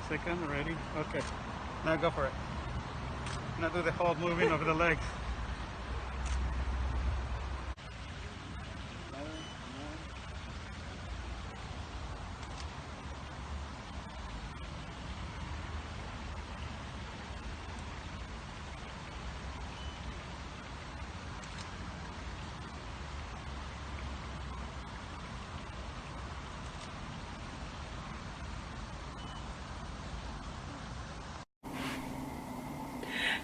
second, ready? Okay, now go for it. Now do the whole moving of the legs.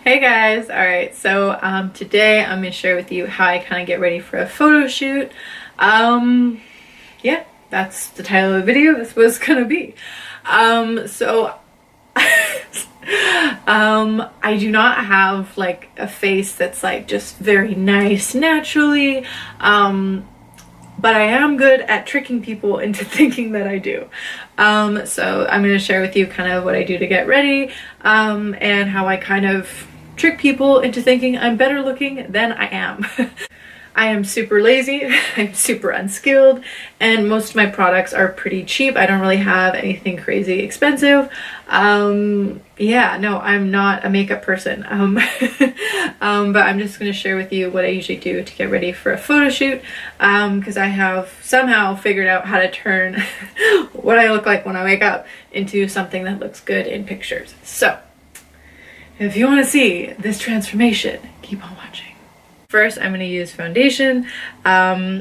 Hey guys, alright, so today I'm going to share with you how I kind of get ready for a photo shoot. Yeah, that's the title of the video. That's what it's going to be. I do not have like a face that's like just very nice naturally, but I am good at tricking people into thinking that I do. So I'm going to share with you kind of what I do to get ready, and how I kind of trick people into thinking I'm better looking than I am. I am super lazy, I'm super unskilled, and most of my products are pretty cheap. I don't really have anything crazy expensive. Yeah, no, I'm not a makeup person. But I'm just going to share with you what I usually do to get ready for a photo shoot, because I have somehow figured out how to turn what I look like when I wake up into something that looks good in pictures. So, if you want to see this transformation, keep on watching. First, I'm going to use foundation. Yeah,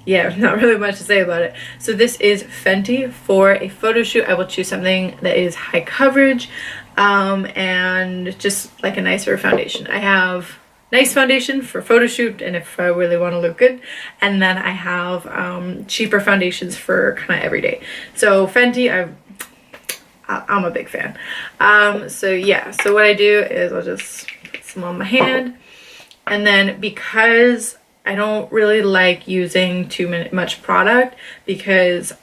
not really much to say about it. So this is Fenty. For a photo shoot, I will choose something that is high coverage, and just like a nicer foundation. I have nice foundation for photo shoot and if I really want to look good, and then I have cheaper foundations for kind of everyday. So Fenty, I'm a big fan. So yeah, so what I do is I'll just put some on my hand. And then because I don't really like using too much product because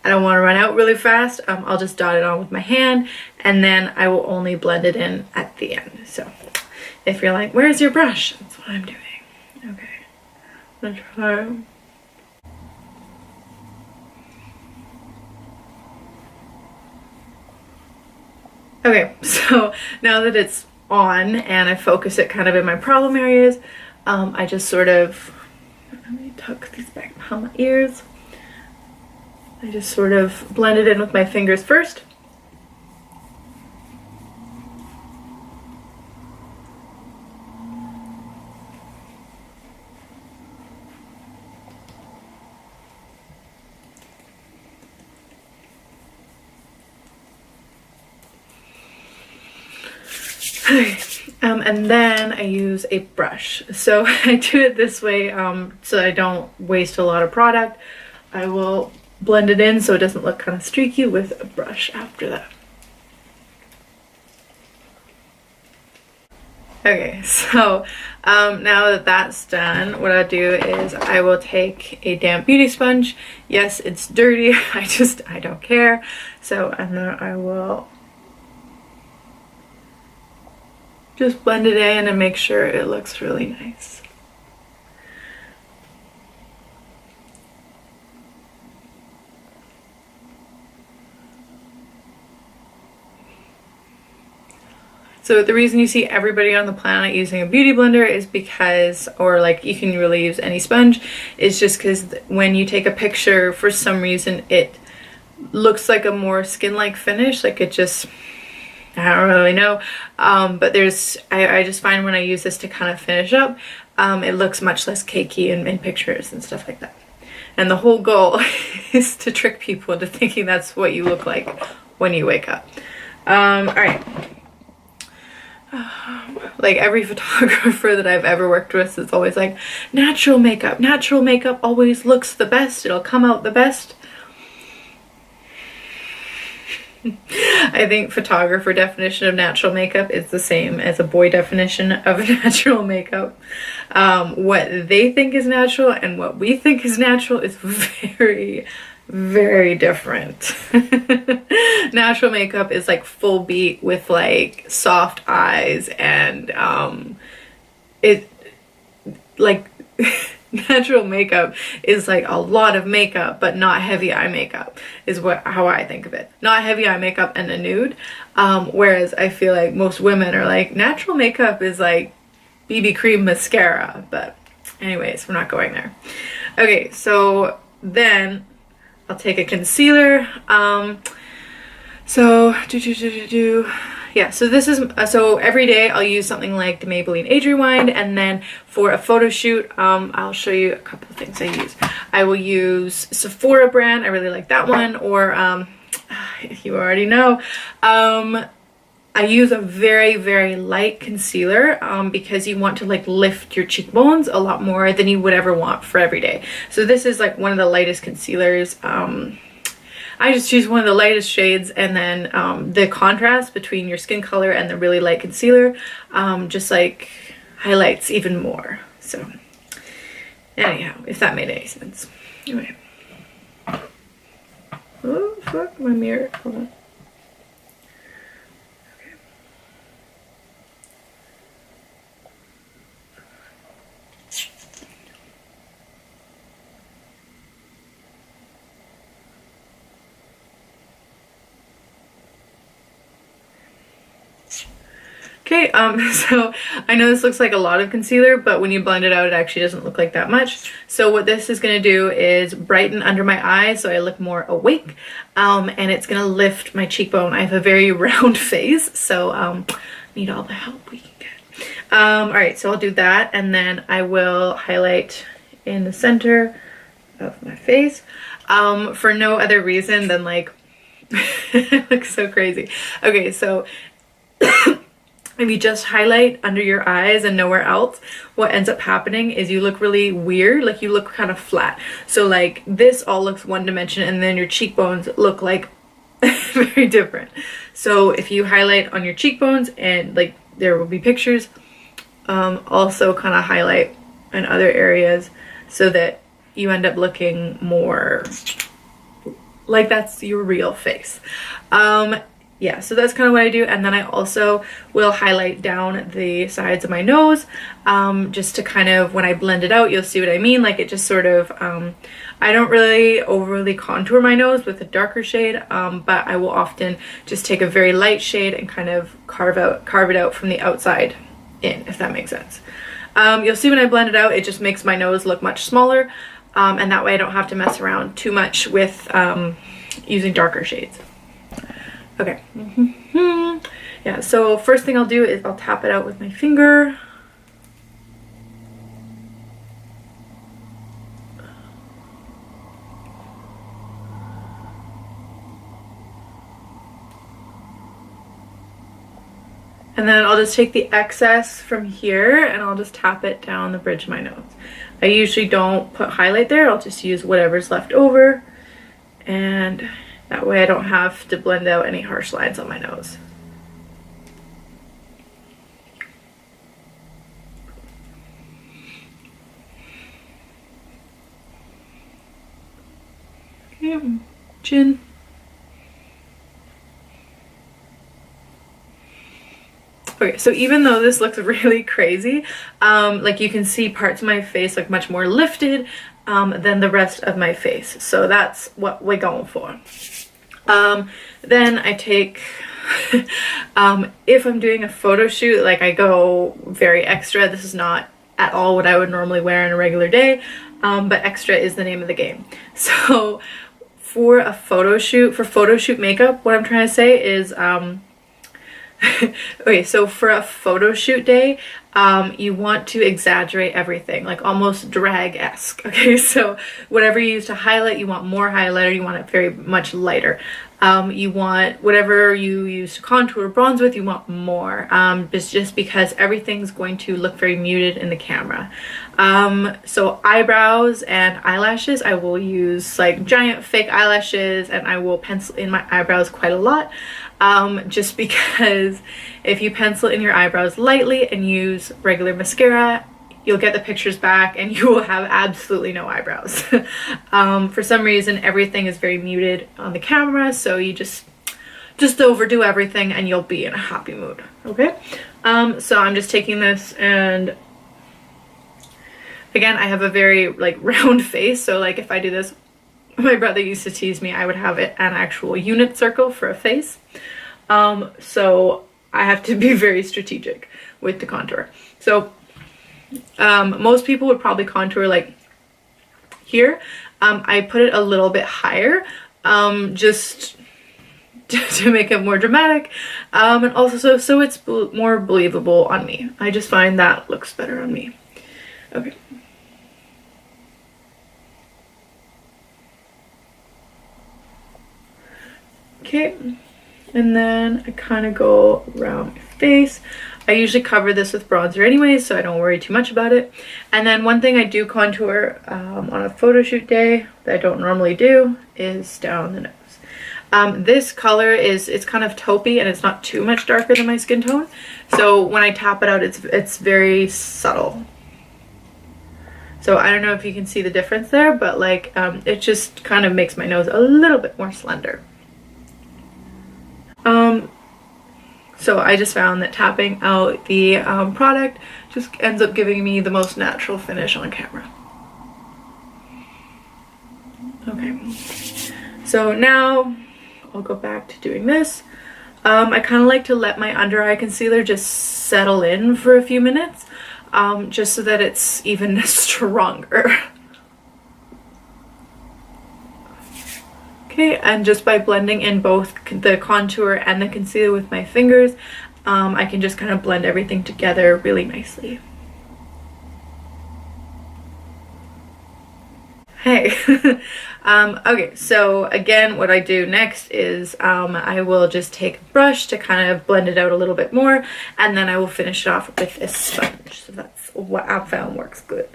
I don't want to run out really fast, I'll just dot it on with my hand, and then I will only blend it in at the end. So if you're like, where's your brush? That's what I'm doing. Okay, I'm gonna try. Okay, so now that it's on and I focus it kind of in my problem areas, I just sort of, let me tuck these back behind my ears. I just sort of blend it in with my fingers first. And then I use a brush. So I do it this way so I don't waste a lot of product. I will blend it in so it doesn't look kind of streaky with a brush after that. Okay, so now that that's done, what I'll do is I will take a damp beauty sponge. Yes, it's dirty. I don't care. So I will just blend it in and make sure it looks really nice. So the reason you see everybody on the planet using a beauty blender is because, or like you can really use any sponge, is just because when you take a picture, for some reason it looks like a more skin-like finish, like it just, I don't really know, but I just find when I use this to kind of finish up, it looks much less cakey in pictures and stuff like that. And the whole goal is to trick people into thinking that's what you look like when you wake up. Alright. Like every photographer that I've ever worked with is always like, natural makeup always looks the best, it'll come out the best. I think photographer definition of natural makeup is the same as a boy definition of natural makeup. What they think is natural and what we think is natural is very, very different. Natural makeup is like full beat with like soft eyes and it like natural makeup is like a lot of makeup, but not heavy eye makeup is how I think of it. Not heavy eye makeup and a nude. Whereas I feel like most women are like, natural makeup is like BB cream, mascara. But anyways, we're not going there. Okay, so then I'll take a concealer. Yeah, so this is, so every day I'll use something like the Maybelline Age Rewind, and then for a photo shoot, I'll show you a couple of things I use. I will use Sephora brand, I really like that one, or you already know, I use a very, very light concealer because you want to like lift your cheekbones a lot more than you would ever want for every day. So this is like one of the lightest concealers. I just choose one of the lightest shades, and then the contrast between your skin color and the really light concealer just like highlights even more. So anyhow, if that made any sense. Anyway. Oh fuck, my mirror. Hold on. Okay, so I know this looks like a lot of concealer, but when you blend it out, it actually doesn't look like that much. So what this is going to do is brighten under my eyes so I look more awake, and it's going to lift my cheekbone. I have a very round face, so need all the help we can get. Alright, so I'll do that, and then I will highlight in the center of my face for no other reason than like, it looks so crazy. Okay, so if you just highlight under your eyes and nowhere else, what ends up happening is you look really weird, like you look kind of flat. So like this all looks one dimension, and then your cheekbones look like very different. So if you highlight on your cheekbones, and like there will be pictures, also kind of highlight in other areas so that you end up looking more like that's your real face. Yeah, so that's kind of what I do. And then I also will highlight down the sides of my nose, just to kind of, when I blend it out, you'll see what I mean. Like it just sort of, I don't really overly contour my nose with a darker shade, but I will often just take a very light shade and kind of carve it out from the outside in, if that makes sense. You'll see when I blend it out, it just makes my nose look much smaller, and that way I don't have to mess around too much with using darker shades. Okay. Yeah, so first thing I'll do is I'll tap it out with my finger. And then I'll just take the excess from here and I'll just tap it down the bridge of my nose. I usually don't put highlight there, I'll just use whatever's left over, and that way I don't have to blend out any harsh lines on my nose. Okay, chin. Okay, so even though this looks really crazy, like you can see parts of my face like much more lifted than the rest of my face. So that's what we're going for. Then I take, if I'm doing a photo shoot, like I go very extra. This is not at all what I would normally wear in a regular day, but extra is the name of the game. So for a photo shoot, for photo shoot makeup, what I'm trying to say is, okay, so for a photo shoot day, you want to exaggerate everything, like almost drag-esque. Okay, so whatever you use to highlight, you want more highlighter, you want it very much lighter. You want whatever you use to contour or bronze with, you want more, just because everything's going to look very muted in the camera. So eyebrows and eyelashes, I will use like giant fake eyelashes, and I will pencil in my eyebrows quite a lot. Just because if you pencil in your eyebrows lightly and use regular mascara, you'll get the pictures back and you will have absolutely no eyebrows. For some reason, everything is very muted on the camera, so you just overdo everything and you'll be in a happy mood. Okay, so I'm just taking this and Again, I have a very like round face, so like if I do this, my brother used to tease me, I would have it an actual unit circle for a face. So I have to be very strategic with the contour. So most people would probably contour like here. I put it a little bit higher, just to make it more dramatic, and also so it's more believable on me. I just find that looks better on me. Okay. Okay, and then I kind of go around my face. I usually cover this with bronzer anyway, so I don't worry too much about it. And then one thing I do contour on a photo shoot day that I don't normally do is down the nose. This color it's kind of taupey and it's not too much darker than my skin tone. So when I tap it out, it's very subtle. So I don't know if you can see the difference there, but like it just kind of makes my nose a little bit more slender. So I just found that tapping out the product just ends up giving me the most natural finish on camera. Okay, so now I'll go back to doing this. I kind of like to let my under eye concealer just settle in for a few minutes, just so that it's even stronger. Okay, and just by blending in both the contour and the concealer with my fingers, I can just kind of blend everything together really nicely. Hey. Okay, so again, what I do next is I will just take a brush to kind of blend it out a little bit more, and then I will finish it off with a sponge. So that's what I found works good.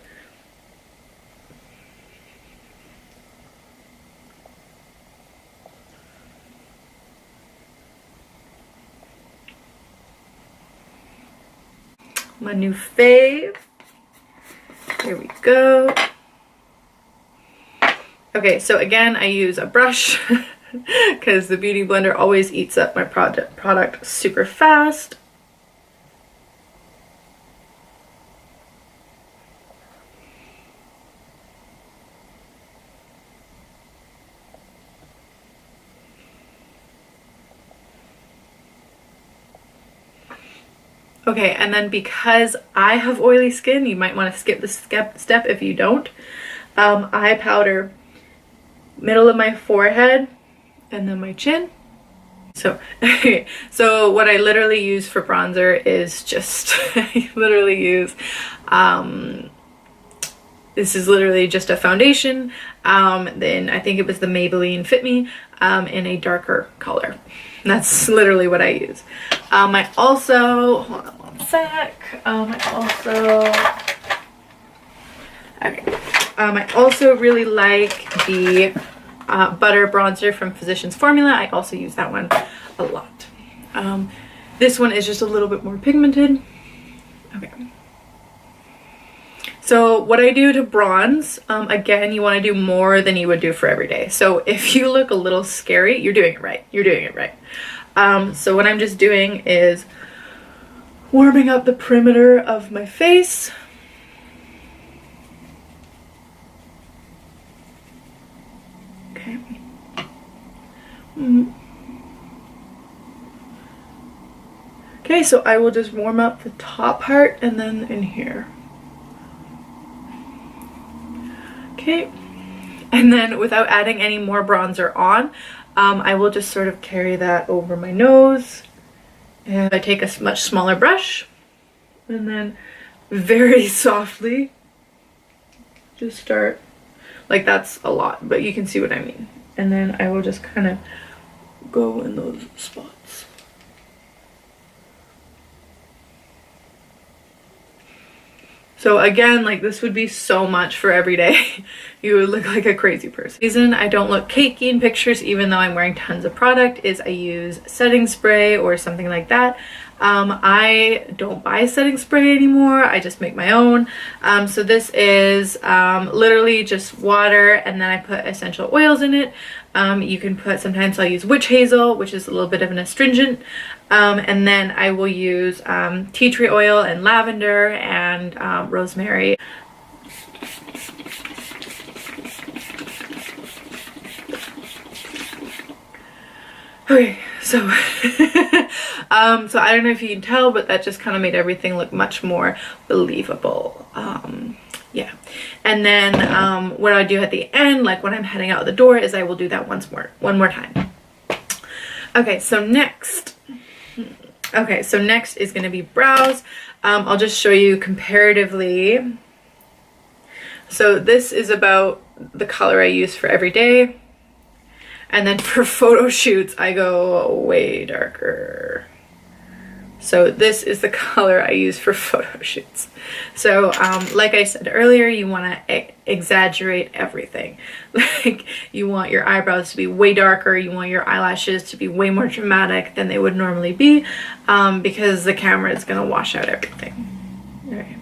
My new fave. Here we go. Okay, so again, I use a brush because the Beauty Blender always eats up my product super fast. Okay, and then because I have oily skin, you might want to skip this step if you don't. I powder middle of my forehead and then my chin. So, so what I literally use for bronzer is just, I literally use, this is literally just a foundation. Then I think it was the Maybelline Fit Me in a darker color. That's literally what I use. I also, hold on one sec. I also really like the butter bronzer from Physicians Formula. I also use that one a lot. This one is just a little bit more pigmented. Okay. So what I do to bronze, again, you want to do more than you would do for every day. So if you look a little scary, you're doing it right. You're doing it right. So what I'm just doing is warming up the perimeter of my face. Okay. Okay, so I will just warm up the top part and then in here. Okay, and then without adding any more bronzer on, I will just sort of carry that over my nose. And I take a much smaller brush and then very softly just start, like that's a lot, but you can see what I mean. And then I will just kind of go in those spots. So again, like this would be so much for every day. You would look like a crazy person. The reason I don't look cakey in pictures, even though I'm wearing tons of product, is I use setting spray or something like that. I don't buy setting spray anymore. I just make my own. So this is literally just water, and then I put essential oils in it. You can put, sometimes I'll use witch hazel, which is a little bit of an astringent. And then I will use tea tree oil and lavender and rosemary. Okay, so so I don't know if you can tell, but that just kind of made everything look much more believable. Yeah. And then what I do at the end, like when I'm heading out the door, is I will do that one more time. Okay, so next is going to be brows. I'll just show you comparatively. So this is about the color I use for every day. And then for photo shoots, I go way darker. So this is the color I use for photo shoots. So like I said earlier, you want to exaggerate everything. Like you want your eyebrows to be way darker. You want your eyelashes to be way more dramatic than they would normally be, because the camera is going to wash out everything. All right.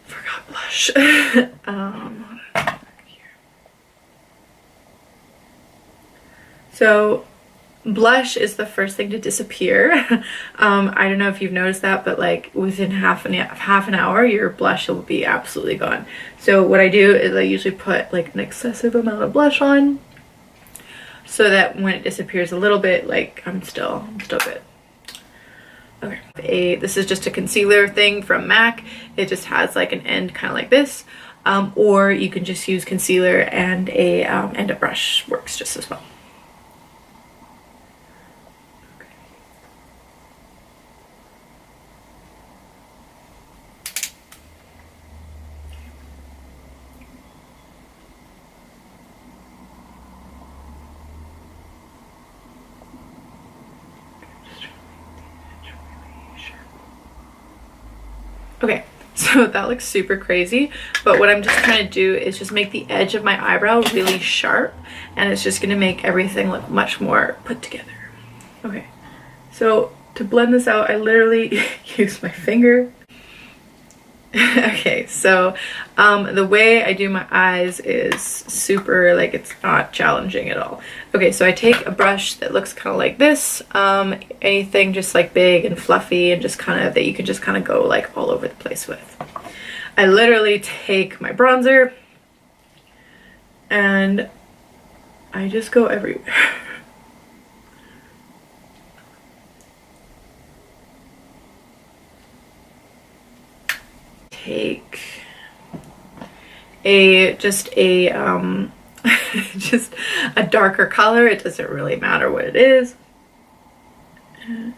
Forgot blush. So blush is the first thing to disappear. I don't know if you've noticed that, but like within half an hour, your blush will be absolutely gone. So what I do is I usually put like an excessive amount of blush on, so that when it disappears a little bit, like I'm still good. Okay, this is just a concealer thing from MAC. It just has like an end kind of like this, or you can just use concealer and a brush works just as well. Okay, so that looks super crazy, but what I'm just trying to do is just make the edge of my eyebrow really sharp, and it's just going to make everything look much more put together. Okay, so to blend this out, I literally use my finger. Okay, so the way I do my eyes is super, like, it's not challenging at all. Okay, so I take a brush that looks kind of like this, anything just like big and fluffy and just kind of that you can just kind of go like all over the place with. I literally take my bronzer and I just go everywhere. Take just a darker color. It doesn't really matter what it is. And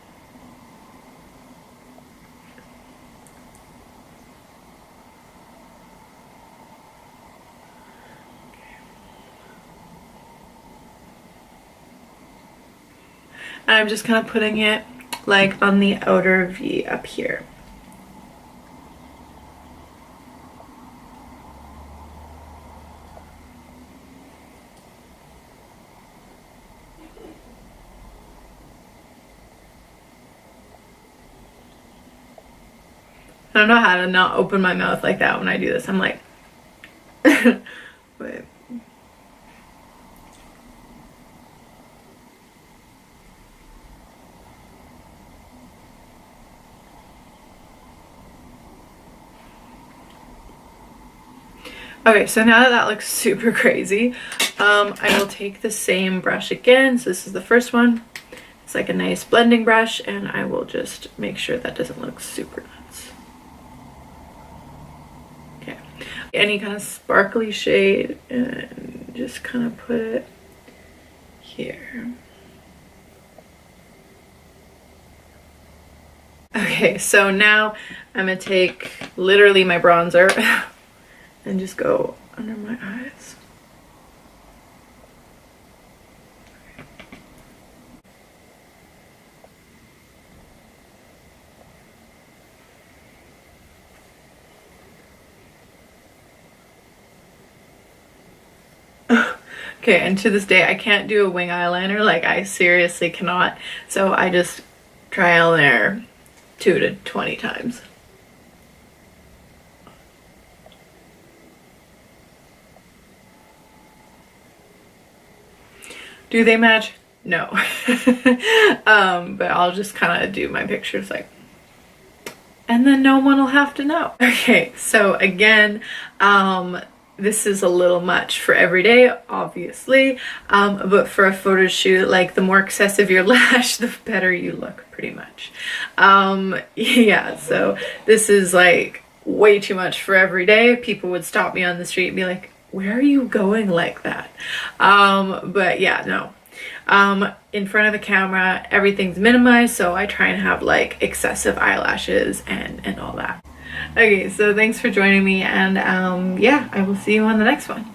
I'm just kind of putting it like on the outer V up here. I don't know how to not open my mouth like that when I do this. I'm like, wait. Okay, so now that that looks super crazy, I will take the same brush again. So this is the first one. It's like a nice blending brush, and I will just make sure that doesn't look super nuts. Okay, any kind of sparkly shade, and just kind of put it here. Okay, so now I'm gonna take literally my bronzer and just go under my eyes. Okay, and to this day I can't do a wing eyeliner, like I seriously cannot, so I just trial and error 2 to 20 times. Do they match? No. But I'll just kind of do my pictures like, and then no one will have to know. Okay, so again, this is a little much for every day, obviously, but for a photo shoot, like the more excessive your lash, the better you look, pretty much. Yeah, so this is like way too much for every day. People would stop me on the street and be like, where are you going like that? But yeah, no. In front of the camera, everything's minimized, so I try and have like excessive eyelashes and all that. Okay, so thanks for joining me, and yeah, I will see you on the next one.